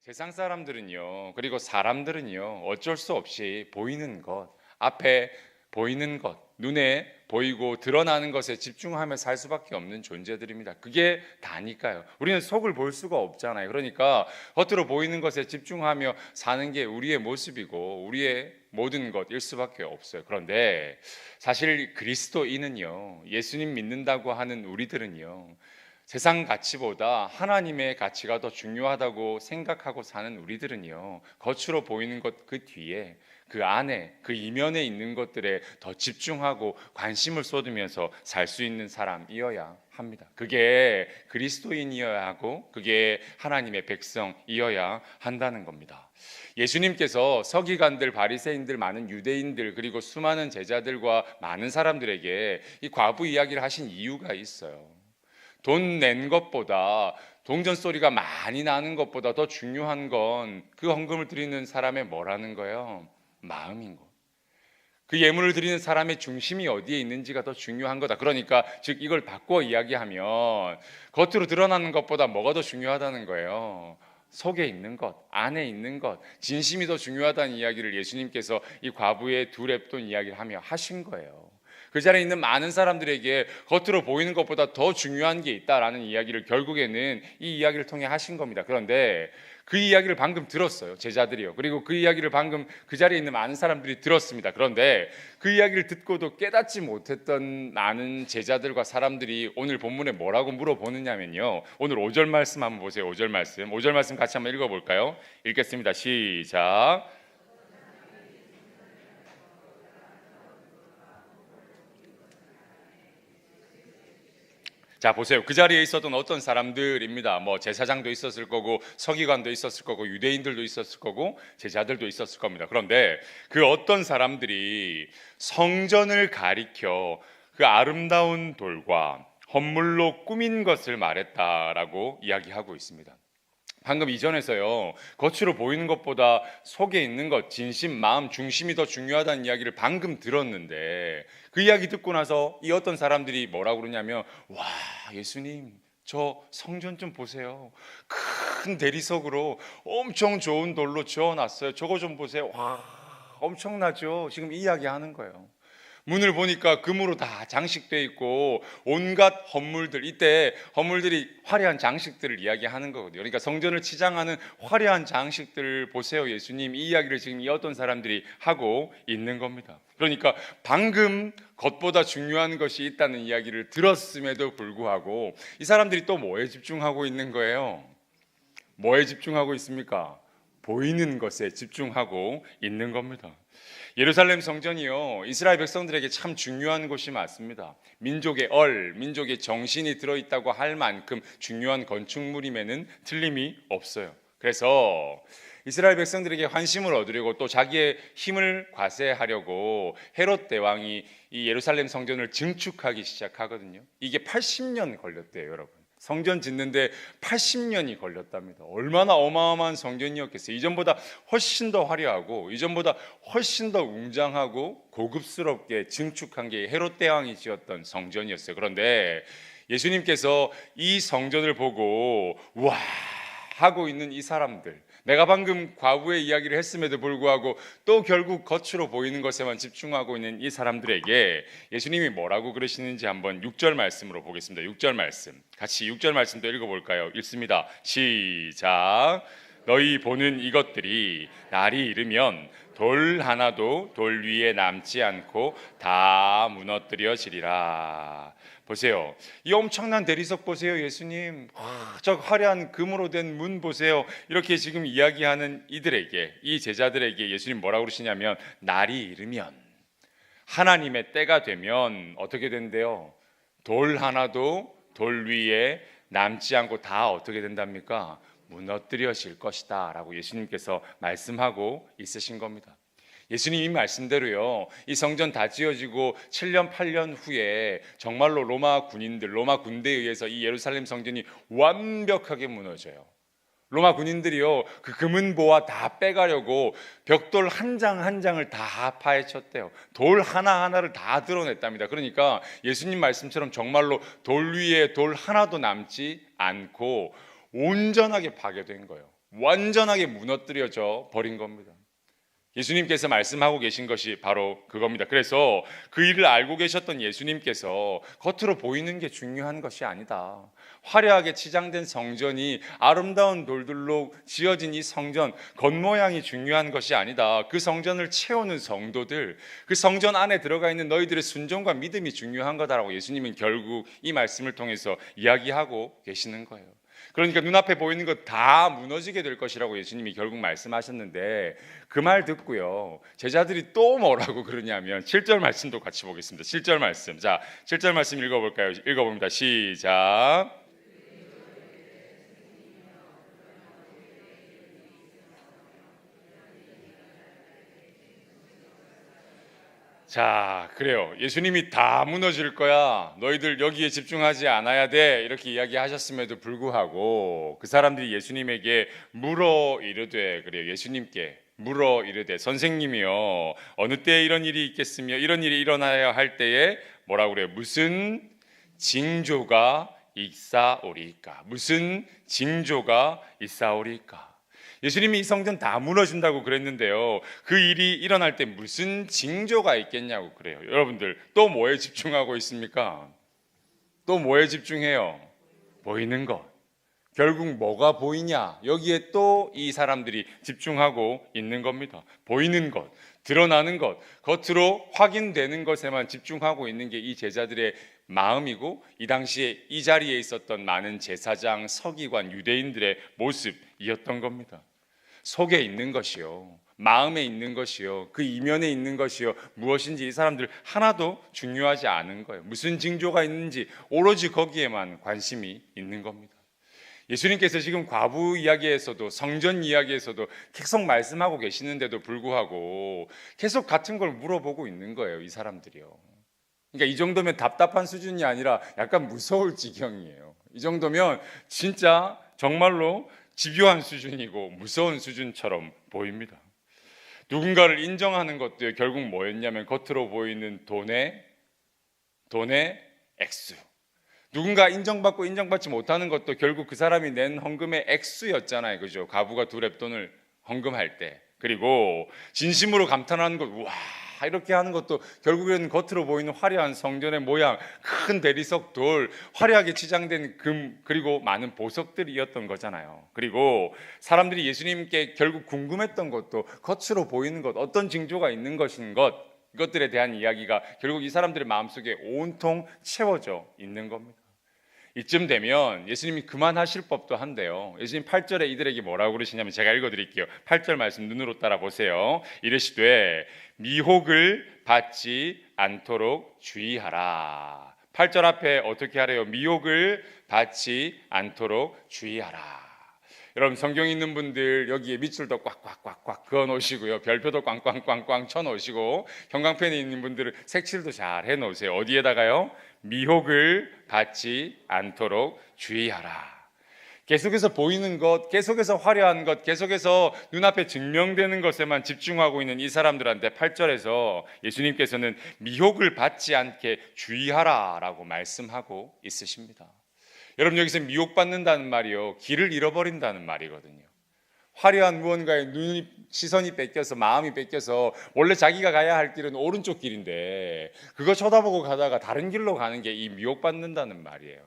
세상 사람들은요, 그리고 사람들은요, 어쩔 수 없이 보이는 것, 앞에 보이는 것, 눈에 보이고 드러나는 것에 집중하며 살 수밖에 없는 존재들입니다. 그게 다니까요. 우리는 속을 볼 수가 없잖아요. 그러니까 겉으로 보이는 것에 집중하며 사는 게 우리의 모습이고 우리의 모든 것일 수밖에 없어요. 그런데 사실 그리스도인은요, 예수님 믿는다고 하는 우리들은요, 세상 가치보다 하나님의 가치가 더 중요하다고 생각하고 사는 우리들은요, 겉으로 보이는 것 그 뒤에 그 안에 그 이면에 있는 것들에 더 집중하고 관심을 쏟으면서 살 수 있는 사람이어야 합니다. 그게 그리스도인이어야 하고 그게 하나님의 백성이어야 한다는 겁니다. 예수님께서 서기관들, 바리새인들, 많은 유대인들 그리고 수많은 제자들과 많은 사람들에게 이 과부 이야기를 하신 이유가 있어요. 돈 낸 것보다 동전 소리가 많이 나는 것보다 더 중요한 건 그 헌금을 드리는 사람의 뭐라는 거예요? 마음인 것. 그 예물을 드리는 사람의 중심이 어디에 있는지가 더 중요한 거다. 그러니까 즉 이걸 바꿔 이야기하면 겉으로 드러나는 것보다 뭐가 더 중요하다는 거예요? 속에 있는 것, 안에 있는 것, 진심이 더 중요하다는 이야기를 예수님께서 이 과부의 두 랩돈 이야기를 하며 하신 거예요. 그 자리에 있는 많은 사람들에게 겉으로 보이는 것보다 더 중요한 게 있다라는 이야기를 결국에는 이 이야기를 통해 하신 겁니다. 그런데 그 이야기를 방금 들었어요. 제자들이요. 그리고 그 이야기를 방금 그 자리에 있는 많은 사람들이 들었습니다. 그런데 그 이야기를 듣고도 깨닫지 못했던 많은 제자들과 사람들이 오늘 본문에 뭐라고 물어보느냐면요. 오늘 5절 말씀 한번 보세요. 5절 말씀. 5절 말씀 같이 한번 읽어볼까요? 읽겠습니다. 시작. 자, 보세요. 그 자리에 있었던 어떤 사람들입니다. 뭐 제사장도 있었을 거고 서기관도 있었을 거고 유대인들도 있었을 거고 제자들도 있었을 겁니다. 그런데 그 어떤 사람들이 성전을 가리켜 그 아름다운 돌과 헌물로 꾸민 것을 말했다라고 이야기하고 있습니다. 방금 이전에서요, 겉으로 보이는 것보다 속에 있는 것, 진심, 마음, 중심이 더 중요하다는 이야기를 방금 들었는데 그 이야기 듣고 나서 이 어떤 사람들이 뭐라고 그러냐면, 와, 예수님 저 성전 좀 보세요. 큰 대리석으로 엄청 좋은 돌로 지어놨어요. 저거 좀 보세요. 와, 엄청나죠. 지금 이 이야기 하는 거예요. 문을 보니까 금으로 다 장식되어 있고 온갖 헌물들, 이때 헌물들이 화려한 장식들을 이야기하는 거거든요. 그러니까 성전을 치장하는 화려한 장식들을 보세요, 예수님. 이 이야기를 지금 이 어떤 사람들이 하고 있는 겁니다. 그러니까 방금 겉보다 중요한 것이 있다는 이야기를 들었음에도 불구하고 이 사람들이 또 뭐에 집중하고 있는 거예요? 뭐에 집중하고 있습니까? 보이는 것에 집중하고 있는 겁니다. 예루살렘 성전이요, 이스라엘 백성들에게 참 중요한 곳이 맞습니다. 민족의 민족의 정신이 들어있다고 할 만큼 중요한 건축물임에는 틀림이 없어요. 그래서 이스라엘 백성들에게 환심을 얻으려고 또 자기의 힘을 과세하려고 헤롯 대왕이 이 예루살렘 성전을 증축하기 시작하거든요. 이게 80년 걸렸대요, 여러분. 성전 짓는데 80년이 걸렸답니다. 얼마나 어마어마한 성전이었겠어요. 이전보다 훨씬 더 화려하고 이전보다 훨씬 더 웅장하고 고급스럽게 증축한 게 헤롯 대왕이 지었던 성전이었어요. 그런데 예수님께서 이 성전을 보고 와 하고 있는 이 사람들, 내가 방금 과부의 이야기를 했음에도 불구하고 또 결국 겉으로 보이는 것에만 집중하고 있는 이 사람들에게 예수님이 뭐라고 그러시는지 한번 6절 말씀으로 보겠습니다. 6절 말씀 같이 6절 말씀도 읽어볼까요? 읽습니다. 시작. 너희 보는 이것들이 날이 이르면 돌 하나도 돌 위에 남지 않고 다 무너뜨려지리라. 보세요. 이 엄청난 대리석 보세요, 예수님. 저 화려한 금으로 된 문 보세요. 이렇게 지금 이야기하는 이들에게, 이 제자들에게 예수님 뭐라고 그러시냐면 날이 이르면, 하나님의 때가 되면 어떻게 된대요? 돌 하나도 돌 위에 남지 않고 다 어떻게 된답니까? 무너뜨려질 것이다 라고 예수님께서 말씀하고 있으신 겁니다. 예수님이 말씀대로요, 이 성전 다 지어지고 7년 8년 후에 정말로 로마 군인들, 로마 군대에 의해서 이 예루살렘 성전이 완벽하게 무너져요. 로마 군인들이요, 그 금은보화 다 빼가려고 벽돌 한 장 한 장을 다 파헤쳤대요. 돌 하나하나를 다 드러냈답니다. 그러니까 예수님 말씀처럼 정말로 돌 위에 돌 하나도 남지 않고 온전하게 파괴된 거예요. 완전하게 무너뜨려져 버린 겁니다. 예수님께서 말씀하고 계신 것이 바로 그겁니다. 그래서 그 일을 알고 계셨던 예수님께서 겉으로 보이는 게 중요한 것이 아니다. 화려하게 치장된 성전이 아름다운 돌들로 지어진 이 성전, 겉모양이 중요한 것이 아니다. 그 성전을 채우는 성도들, 그 성전 안에 들어가 있는 너희들의 순종과 믿음이 중요한 거다라고 예수님은 결국 이 말씀을 통해서 이야기하고 계시는 거예요. 그러니까 눈앞에 보이는 것 다 무너지게 될 것이라고 예수님이 결국 말씀하셨는데 그 말 듣고요. 제자들이 또 뭐라고 그러냐면 7절 말씀도 같이 보겠습니다. 7절 말씀. 자, 7절 말씀 읽어볼까요? 읽어봅니다. 시작. 자, 그래요. 예수님이 다 무너질 거야. 너희들 여기에 집중하지 않아야 돼. 이렇게 이야기하셨음에도 불구하고 그 사람들이 예수님에게 물어 이르되, 그래요. 예수님께 물어 이르되, 선생님이요, 어느 때에 이런 일이 있겠으며 이런 일이 일어나야 할 때에 뭐라고 그래요? 무슨 징조가 있사오리까? 무슨 징조가 있사오리까? 예수님이 이 성전 다 무너진다고 그랬는데요. 그 일이 일어날 때 무슨 징조가 있겠냐고 그래요. 여러분들 또 뭐에 집중하고 있습니까? 또 뭐에 집중해요? 보이는 것. 결국 뭐가 보이냐? 여기에 또 이 사람들이 집중하고 있는 겁니다. 보이는 것, 드러나는 것, 겉으로 확인되는 것에만 집중하고 있는 게 이 제자들의 마음이고, 이 당시에 이 자리에 있었던 많은 제사장, 서기관, 유대인들의 모습이었던 겁니다. 속에 있는 것이요, 마음에 있는 것이요, 그 이면에 있는 것이요, 무엇인지 이 사람들 하나도 중요하지 않은 거예요. 무슨 징조가 있는지 오로지 거기에만 관심이 있는 겁니다. 예수님께서 지금 과부 이야기에서도 성전 이야기에서도 계속 말씀하고 계시는데도 불구하고 계속 같은 걸 물어보고 있는 거예요, 이 사람들이요. 그러니까 이 정도면 답답한 수준이 아니라 약간 무서울 지경이에요. 이 정도면 진짜 정말로 집요한 수준이고 무서운 수준처럼 보입니다. 누군가를 인정하는 것도 결국 뭐였냐면 겉으로 보이는 돈의 액수. 누군가 인정받고 인정받지 못하는 것도 결국 그 사람이 낸 헌금의 액수였잖아요. 그죠? 과부가 두 렙돈을 헌금할 때. 그리고 진심으로 감탄하는 것, 우와, 이렇게 하는 것도 결국에는 겉으로 보이는 화려한 성전의 모양, 큰 대리석 돌, 화려하게 치장된 금, 그리고 많은 보석들이었던 거잖아요. 그리고 사람들이 예수님께 결국 궁금했던 것도 겉으로 보이는 것, 어떤 징조가 있는 것인 것, 이것들에 대한 이야기가 결국 이 사람들의 마음속에 온통 채워져 있는 겁니다. 이쯤 되면 예수님이 그만하실 법도 한데요. 예수님 8절에 이들에게 뭐라고 그러시냐면 제가 읽어드릴게요. 8절 말씀 눈으로 따라 보세요. 이르시되 미혹을 받지 않도록 주의하라. 8절 앞에 어떻게 하래요? 미혹을 받지 않도록 주의하라. 여러분 성경 있는 분들 여기에 밑줄도 꽉꽉꽉꽉 그어 놓으시고요. 별표도 꽝꽝꽝꽝 쳐 놓으시고, 형광펜에 있는 분들은 색칠도 잘 해 놓으세요. 어디에다가요? 미혹을 받지 않도록 주의하라. 계속해서 보이는 것, 계속해서 화려한 것, 계속해서 눈앞에 증명되는 것에만 집중하고 있는 이 사람들한테 8절에서 예수님께서는 미혹을 받지 않게 주의하라라고 말씀하고 있으십니다. 여러분 여기서 미혹받는다는 말이요, 길을 잃어버린다는 말이거든요. 화려한 무언가에 시선이 뺏겨서 마음이 뺏겨서 원래 자기가 가야 할 길은 오른쪽 길인데 그거 쳐다보고 가다가 다른 길로 가는 게 이 미혹받는다는 말이에요.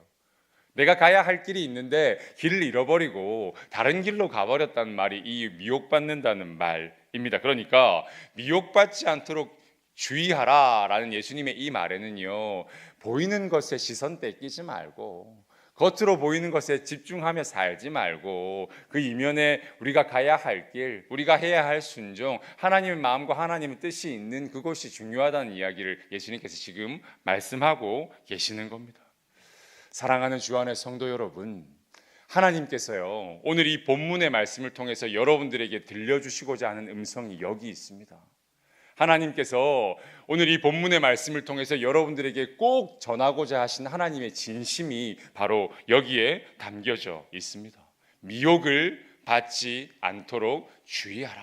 내가 가야 할 길이 있는데 길을 잃어버리고 다른 길로 가버렸다는 말이 이 미혹받는다는 말입니다. 그러니까 미혹받지 않도록 주의하라라는 예수님의 이 말에는요, 보이는 것에 시선 뺏기지 말고 겉으로 보이는 것에 집중하며 살지 말고 그 이면에 우리가 가야 할 길, 우리가 해야 할 순종, 하나님의 마음과 하나님의 뜻이 있는 그것이 중요하다는 이야기를 예수님께서 지금 말씀하고 계시는 겁니다. 사랑하는 주 안의 성도 여러분, 하나님께서요, 오늘 이 본문의 말씀을 통해서 여러분들에게 들려주시고자 하는 음성이 여기 있습니다. 하나님께서 오늘 이 본문의 말씀을 통해서 여러분들에게 꼭 전하고자 하신 하나님의 진심이 바로 여기에 담겨져 있습니다. 미혹을 받지 않도록 주의하라.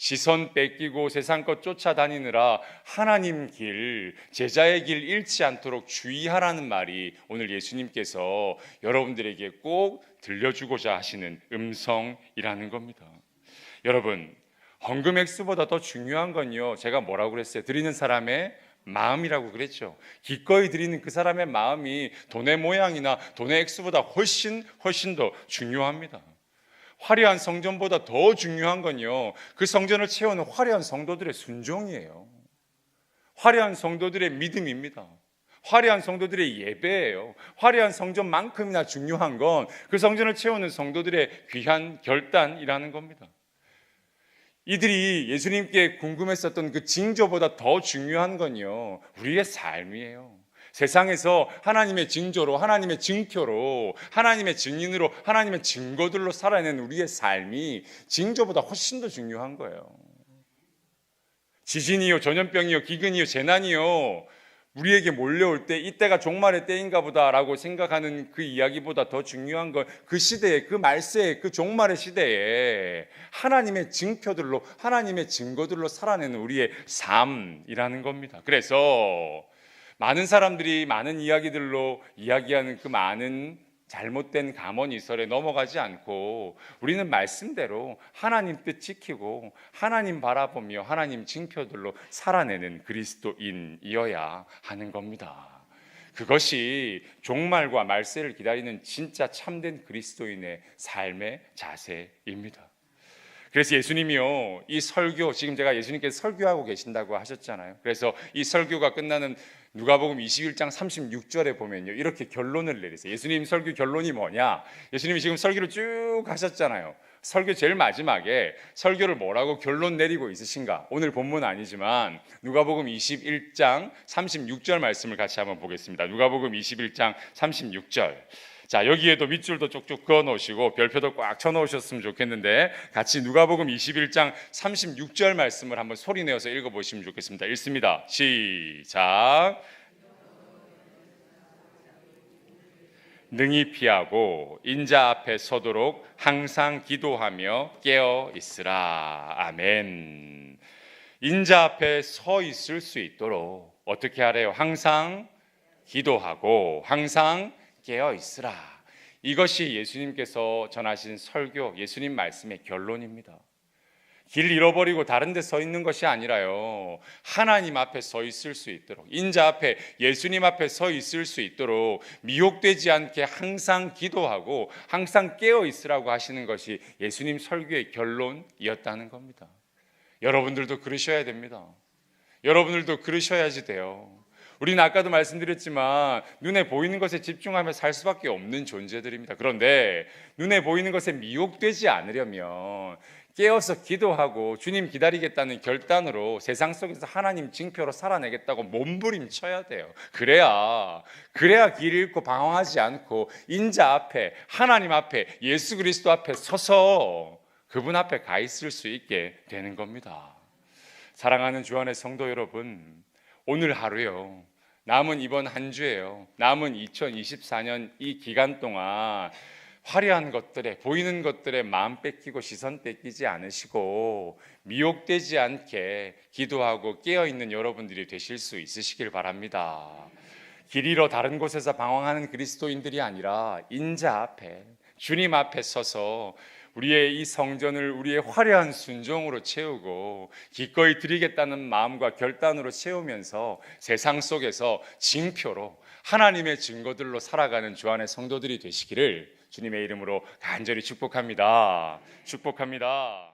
시선 뺏기고 세상 것 쫓아다니느라 하나님 길, 제자의 길 잃지 않도록 주의하라는 말이 오늘 예수님께서 여러분들에게 꼭 들려주고자 하시는 음성이라는 겁니다. 여러분, 헌금 액수보다 더 중요한 건요, 제가 뭐라고 그랬어요? 드리는 사람의 마음이라고 그랬죠. 기꺼이 드리는 그 사람의 마음이 돈의 모양이나 돈의 액수보다 훨씬 더 중요합니다. 화려한 성전보다 더 중요한 건요, 그 성전을 채우는 화려한 성도들의 순종이에요. 화려한 성도들의 믿음입니다. 화려한 성도들의 예배예요. 화려한 성전만큼이나 중요한 건 그 성전을 채우는 성도들의 귀한 결단이라는 겁니다. 이들이 예수님께 궁금했었던 그 징조보다 더 중요한 건요, 우리의 삶이에요. 세상에서 하나님의 징조로, 하나님의 증표로, 하나님의 증인으로, 하나님의 증거들로 살아내는 우리의 삶이 징조보다 훨씬 더 중요한 거예요. 지진이요, 전염병이요, 기근이요, 재난이요, 우리에게 몰려올 때 이때가 종말의 때인가 보다라고 생각하는 그 이야기보다 더 중요한 건 그 시대에, 그 말세에, 그 종말의 시대에 하나님의 증표들로, 하나님의 증거들로 살아내는 우리의 삶이라는 겁니다. 그래서 많은 사람들이 많은 이야기들로 이야기하는 그 많은 잘못된 감언이설에 넘어가지 않고 우리는 말씀대로 하나님 뜻 지키고 하나님 바라보며 하나님 징표들로 살아내는 그리스도인이어야 하는 겁니다. 그것이 종말과 말세를 기다리는 진짜 참된 그리스도인의 삶의 자세입니다. 그래서 예수님이요, 이 설교, 지금 제가 예수님께서 설교하고 계신다고 하셨잖아요. 그래서 이 설교가 끝나는 누가복음 21장 36절에 보면요, 이렇게 결론을 내리세요. 예수님 설교 결론이 뭐냐? 예수님이 지금 설교를 쭉 하셨잖아요. 설교 제일 마지막에 설교를 뭐라고 결론 내리고 있으신가? 오늘 본문 아니지만 누가복음 21장 36절 말씀을 같이 한번 보겠습니다. 누가복음 21장 36절. 자, 여기에도 밑줄도 쪽쪽 그어 놓으시고 별표도 꽉 쳐 놓으셨으면 좋겠는데 같이 누가복음 21장 36절 말씀을 한번 소리 내어서 읽어 보시면 좋겠습니다. 읽습니다. 시작. 능히 피하고 인자 앞에 서도록 항상 기도하며 깨어 있으라. 아멘. 인자 앞에 서 있을 수 있도록 어떻게 하래요? 항상 기도하고 항상 깨어 있으라. 이것이 예수님께서 전하신 설교, 예수님 말씀의 결론입니다. 길 잃어버리고 다른 데 서 있는 것이 아니라요, 하나님 앞에 서 있을 수 있도록, 인자 앞에, 예수님 앞에 서 있을 수 있도록 미혹되지 않게 항상 기도하고 항상 깨어 있으라고 하시는 것이 예수님 설교의 결론이었다는 겁니다. 여러분들도 그러셔야 됩니다. 여러분들도 그러셔야지 돼요. 우리는 아까도 말씀드렸지만 눈에 보이는 것에 집중하며 살 수밖에 없는 존재들입니다. 그런데 눈에 보이는 것에 미혹되지 않으려면 깨어서 기도하고 주님 기다리겠다는 결단으로 세상 속에서 하나님 징표로 살아내겠다고 몸부림쳐야 돼요. 그래야 길 잃고 방황하지 않고 인자 앞에, 하나님 앞에, 예수 그리스도 앞에 서서 그분 앞에 가 있을 수 있게 되는 겁니다. 사랑하는 주안의 성도 여러분, 오늘 하루요, 남은 이번 한 주예요, 남은 2024년 이 기간 동안 화려한 것들에, 보이는 것들에 마음 뺏기고 시선 뺏기지 않으시고 미혹되지 않게 기도하고 깨어있는 여러분들이 되실 수 있으시길 바랍니다. 길 잃어 다른 곳에서 방황하는 그리스도인들이 아니라 인자 앞에, 주님 앞에 서서 우리의 이 성전을 우리의 화려한 순종으로 채우고 기꺼이 드리겠다는 마음과 결단으로 채우면서 세상 속에서 징표로 하나님의 증거들로 살아가는 주안의 성도들이 되시기를 주님의 이름으로 간절히 축복합니다. 축복합니다.